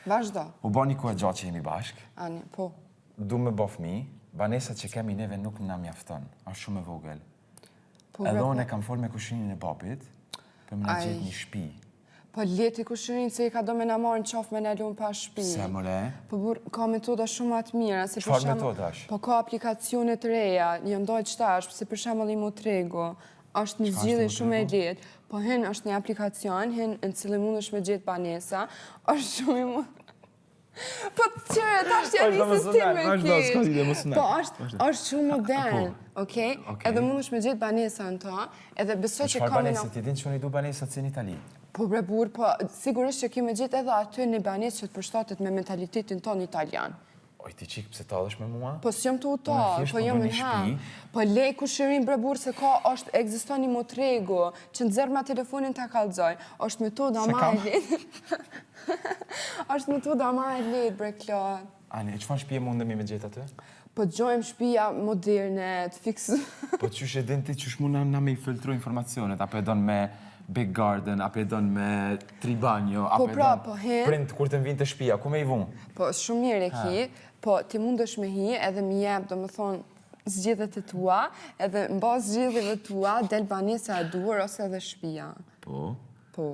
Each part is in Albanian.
Vazhdo. U bo një kohë gjatë që jemi bashkë. Ani, po. Du me bo fmi, banesa që kemi neve nuk na mjafton, është shumë e vogël. Edhe unë e kam folë me kushinin e babit, për më në gjithë një shtëpi. Po leti kushinin se i ka do me na marrë në qofë me në lunë pa shtëpi. Pse more? Po ka metoda shumë atë mira. Çfarë metodash? Po ka aplikacione të reja, një ndoj qëtash, se për shembull i mu tregu, është një zgjidhje shumë e lehtë. Po hen është një aplikacion, hen në cilë mundesh me gjetë banesa, është shumë i mund. Po të qërë, ta është janë një sistem me kesh. Po është shumë modern, okej? Edhe mundesh me gjetë banesa në ta, edhe besoj që Çfarë ka banesa ti din që unë i du banesat si në Itali? Po bre burr, po sigurisht që kemi gjetë edhe aty një banesë që të përshtatet me mentalitetin tonë italian. Oj, ti qikë pëse talësh me mua? Po s'jom të uta, po jom në ha. Po lej kushirin bre burr se ka, është ekziston një motregu, që nëzër ma telefonin të kalzoj. është metoda ma e lehtë. është metoda ma e lehtë, bre Klod. Ani, e qëfar shpije mundemi me gjetë aty? Po gjojmë shpija moderne, të fiksu. Po qysh e din ti, qysh mund na me i filtru informacionet, apo e don me Big Garden, apo e don me Tribanjo, apo e don print kur të vinë të shpija, ku me i vun? Po shumë mirë e ki, po ti mundesh me hi edhe mi jep, do më thonë, zgjedhjet e tua, edhe në bazë zgjedhjeve tua, del banesa e duhur ose edhe shpija. Po? Po.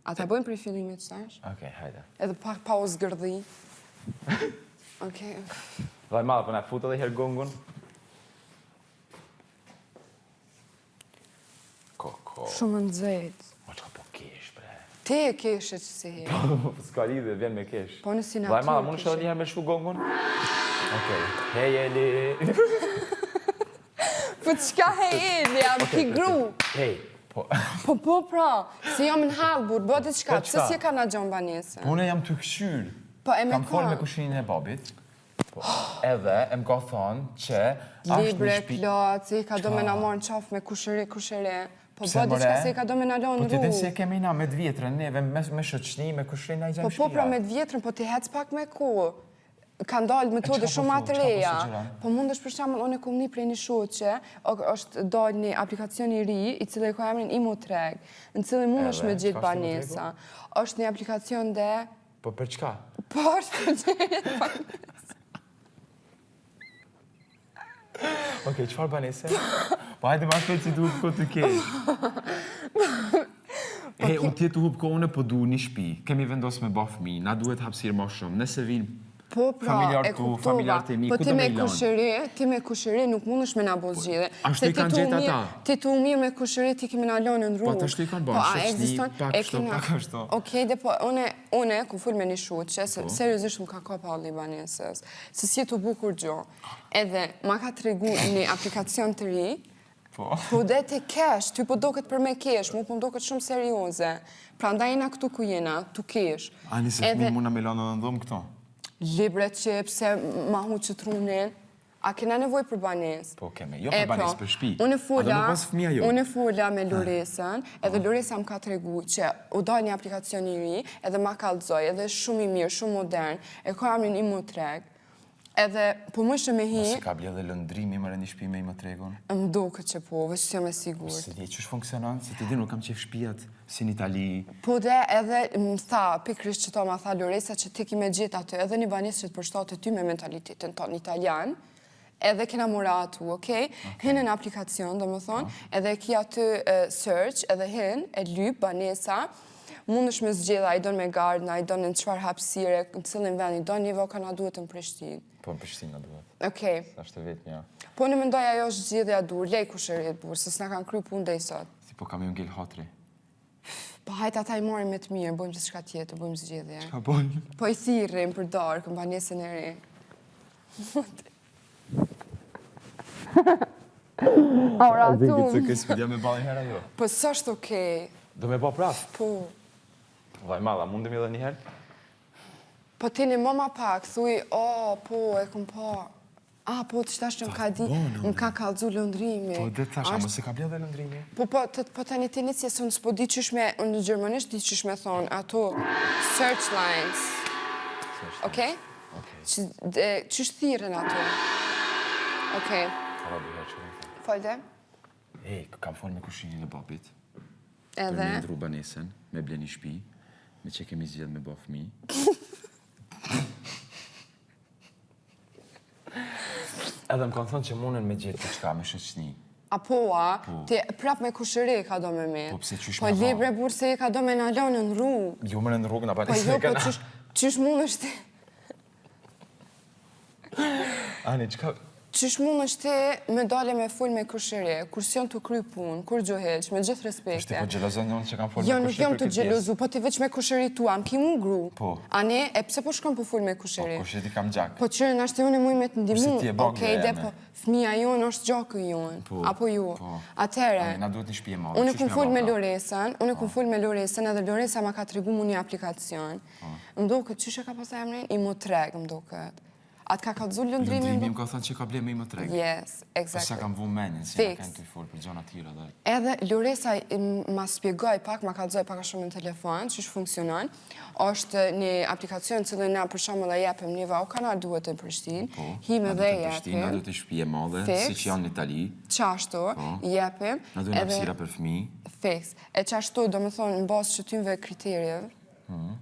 A ta bëjmë për i fillimit qëtash? Okej, hajde. Edhe pak pa u zgërdhi. Okej. Vaj malë, për na futë edhe herë gongun. Koko. Shumë nxehtë. Ma që ka po kesh, bre. Te e keshe që si herë. Po, s'ka lidhe, vjen me kesh. Po në si natyrë. Vaj malë, mund është edhe njëherë me shku gongun? Okej. Hej, Eli. Po qka hej Eli, jam ki gru. Hej, po. Po pra, se jam në halë burë, bëtë qka, pëse si e ka na gjonë banesën? Po, unë jam të këshyrë. Po, e me kam folë me kushinin e babit. Edhe, e më ka thonë që është një Libre, shpi... plot, se i ka do me na marë në qafë me kushëri. Po bëtë qka se i ka do me na lonë Po ti din rrugë. se kemi na me vjetrën, neve me shoqni, me kushëri na i gjemë shpia. Po pra me vjetrën, po ti hec pak me ku. Ka ndalë metode shumë atë reja. Po mund është për shembull, unë e kom një prej një shoqe, është dalë një aplikacion i ri, i cili ka emrin Imotreg, në cilin mund është me gjetë banesa. Është një aplikacion dhe... Po për çka? Po është për gjetë banesa. Okej, qëfar banese? Po hajde ma shpejt si të hupë ko të kesh. E, unë tjetë hupë ko unë po du një shpi. Kemi vendosë me ba fëmi, na duhet hapsirë ma shumë. Nëse vinë Po pra, familjar e tu, kuptova. familjar të mi, Po ku ti do me me i lanë? ti me kushëri nuk mundesh me na bo zgjidhje. Ashtu i kanë gjetë ata? Ti tu mirë me kushëri ti kemi na lënë në rrugë. Po, ashtu i kanë bërë, shoqni, pak kështu, pak ashtu. Okej, dhe po, une, ku full me një shoqe, se seriozisht më ka kapa halli banesës, se si tu bukur gjo. Edhe, ma ka tregu një aplikacion të ri, po dhe ti kesh, ty po doket për me kesh, mu po doket shumë serioze. Pra nda jena këtu ku jena, tu kesh. Ani se fëmi muna me lanë në ndomë këto? Libre që pse ma hu që trunin, a kena nevoj për banes? Po keme, jo për banes, për shpi. Unë e fola me Loresën, edhe Loresa më ka tregu që u dal një aplikacion i ri, edhe ma kallzoj, edhe shumë i mirë, shumë modern, e ka emrin Imotreg. Edhe, po më shë me hi... Se ka bje dhe lëndrimi më rëndi shpi me Imotregun? Më doke që po, vështë që me sigur. Se di, qësh funksionan? Se ti di, nuk kam qef shpijat, si në Itali. Po dhe edhe më tha, pikrisht që to ma tha Loresa që ti ki me gjithë aty, edhe një banes që të përshtatë ty me mentalitetin tonë italian, edhe kena mora atu, okej? Hinë në aplikacion, do më thonë, edhe ki aty search, edhe hinë, e lyp, banesa, mund është me zgjedha, i donë me gardna, i donë në qëfar hapsire, në cilin vend, i donë një voka na duhet në Prishtinë. Po në Prishtinë na duhet. Okej. Sa është vetë një. Po në mendoj ajo është zgjedhja dur, lej kushërit burë, se s'na kanë kry punë dhe i sot. Si po kam ju ngell hatri. Po hajtë ata i morim me të mirë, bëjmë që shka tjetë, bëjmë zgjedhje. Qa bojmë? Po i thirrim për darë, këm banesën e re. Aura tu. Zingit se kësë vidja me balin hera jo. Po s'është okej. Do me ba praf? Po. Vaj mala, mundemi edhe njëherë? Po ti një mëma pak, thuj, po, e këm pa. Po, të shtash që më ka di, më ka kallzu lëndrimi. Po, dhe tash, a mos e ka bledhe lëndrimi? Po, tani ti një se unë s'po di qysh me, në gjermanisht di qysh me thonë, ato search lines. Okej? Qysh thiren ato? Okej. Falde? Ej, kam folë me kushinin e babit. Edhe? Për me ndru banesën, me ble një shpi, me që kemi zgjedh me bo fëmi. Edhe më kanë thënë që munën me gjetë diçka me shoqni. Apo, ti prap me kushëri ka do me me. Po pse qysh Po me va? libre burse ka do me na lanë në rrugë. Jo më në rrugë na Po pare jo, po qysh mund është ti? Ani, çka... Qysh mund është ti me dale me full me kushëri, kur s'jon të kry punë, kur gjuheq, me gjithë Është ti respekte. po gjelozon unë që kam folë Jo, me nuk kushëri jam për të këtë pjesë. gjelozu, po ti veç me kushëri tua, më ki mu gru. Po. A ne, e pse po shkon po full me kushëri? Po, kushëri kam gjak. Po qërë në ashtë e unë muj me të ndimu, Kurse ti e bagë okej, e dhe me. po fëmija jonë është gjakë jonë, Po, apo ju. po. Atere, Ani, na duhet një shtëpi e madhe. unë Qysh kum me full me va, pra? Loresën, unë kum full me Loresën, edhe Loresa ma ka të regu mu një aplikacion. Më do këtë, qyshe ka pas emrin? I mu treg, më do këtë. Atë ka kalzu lëndrimi, Lëndrimi më ka thënë që ka ble me i më treg. Yes, Sa exactly. kam vu menin, si Fix. na kanë të i folë për gjona tjera dhe... Edhe Loresa ma spjegoj pak, ma kalzoj pak a shumë në telefon, që funksionon. Është një aplikacion që na për shumë dhe jepim një vau kanal duhet të Prishtinë, hime dhe Na jepim, duhet të shtëpi e madhe, Fix. si që janë në Itali. qashtu, jepim. Na duhet hapësira për fëmijë. Fix. E qashtu, do më thonë, në basë që tymve kriterjev,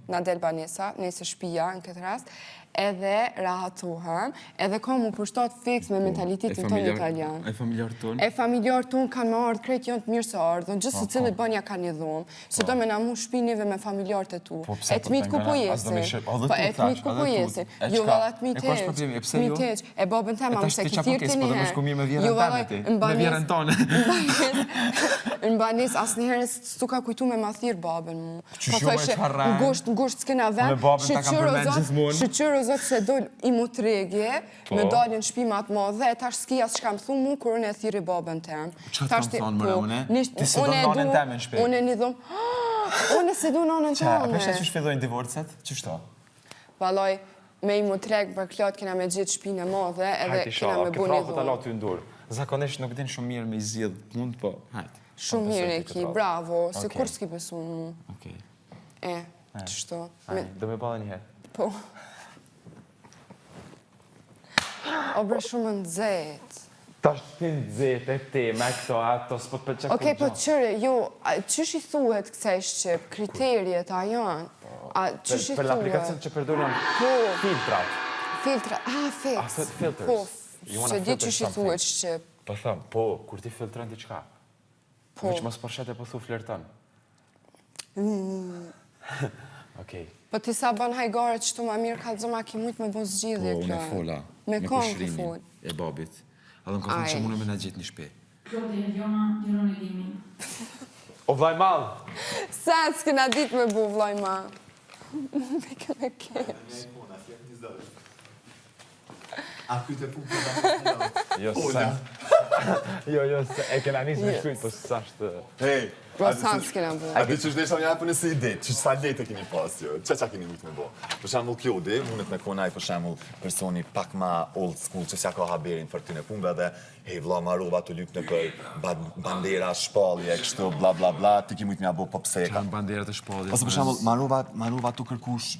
na del banesa, nëse shtëpia në këtë rast, edhe rahatohem, edhe ka mu përshtat fix me mentalitetin tonë italian. E familjar tonë. E familjar tonë kanë më ardhë, krejt janë të mirë se ardhën, gjithë se cilët banja ka një dhomë, se do me na mu shpinive me familjarët e tu. Po pse, E të mitë ku po jesin. Po e të mitë ku po jesin. Jo valla të mitë E problemi, e pse jo? E babën tema, tash mëse ti ki çapo thirë kes, të po do një më shku mirë me vjerën Jo teme valla, ti, në me vjerën tonë. Në banis, asë njëherë s'tu ka kujtu me ma thirë babën mu. Qysh jo me çfarë? Në gusht s'kena vend, Me babën ta kam përmend gjithmonë. shqyqyr o zotë se dol i mu tregje, me dalin shpimat ma dhe, tash s'ki as shkam thu mu, kur unë e thiri babën tem. Qa të kam thonë mëre une? Ti se do Unë e nanën du- teme në shpi. Unë e një dhom, unë se du nanën Qa, a teme. përshë që shfillojnë divorcet? Qështo? Valoj, me i mu treg për klot kena me gjithë shpinë e madhe, edhe kena me bu një dhomë. ty ndurë. Zakonisht nuk din shumë mirë me i zjedhë mund, po, hajtë. Shumë mirë e ki, bravo, se kur s'ki besu në mu. Okej. Qështu. Do me bala njëherë. Po. O bre shumë në zetë. Ta shtin zete ti, me këto, ato, s'po të përqek Okej, po qëre, jo, qësh i thuhet kësaj Shqip, kriterjet, a janë? A qësh i Për l'aplikacion thuhet? që përdojnë Po, filtrat. filtra, fix. A, thot filters. Po, You wanna se di filter qësh i something. thuhet Shqip. Po thëmë, po, kur ti filtron diçka, Po, veç mos përshet e po thu flirton. Okej. po ti sa ban hajgare që tu ma mirë ka zëma ki mujtë me bo zgjidhje Po, unë e kjo. fola. Me konë të kushrimin fol. e babit. Edhe më ka thënë që Aj. mune me na gjithë një shpe. Klodi, Jona, Jeron e Limi. O vlaj malë! Sa s'kena ditë me bu vloj ma. Me këme kesh. A kyte punë për Jo, sa... Jo, se e kena nisë me shkujt, po sa është... Hej, Po sa s'kena bu. a di që është desha një apë nësi ide, që sa lete keni pas, jo? Qa keni mujtë me bo? Për shembull Klodi, mundet me konaj për shembull personi pak ma old school, që s'ja ka haberin për ty në punëve dhe hej, vla marrova të lypë në për bandera, shpallje, kështu, bla bla bla, ti ki mujtë me abo, po pse e ka. Kanë banderat e shpallit. Ose për shembull, marrova tu kërkush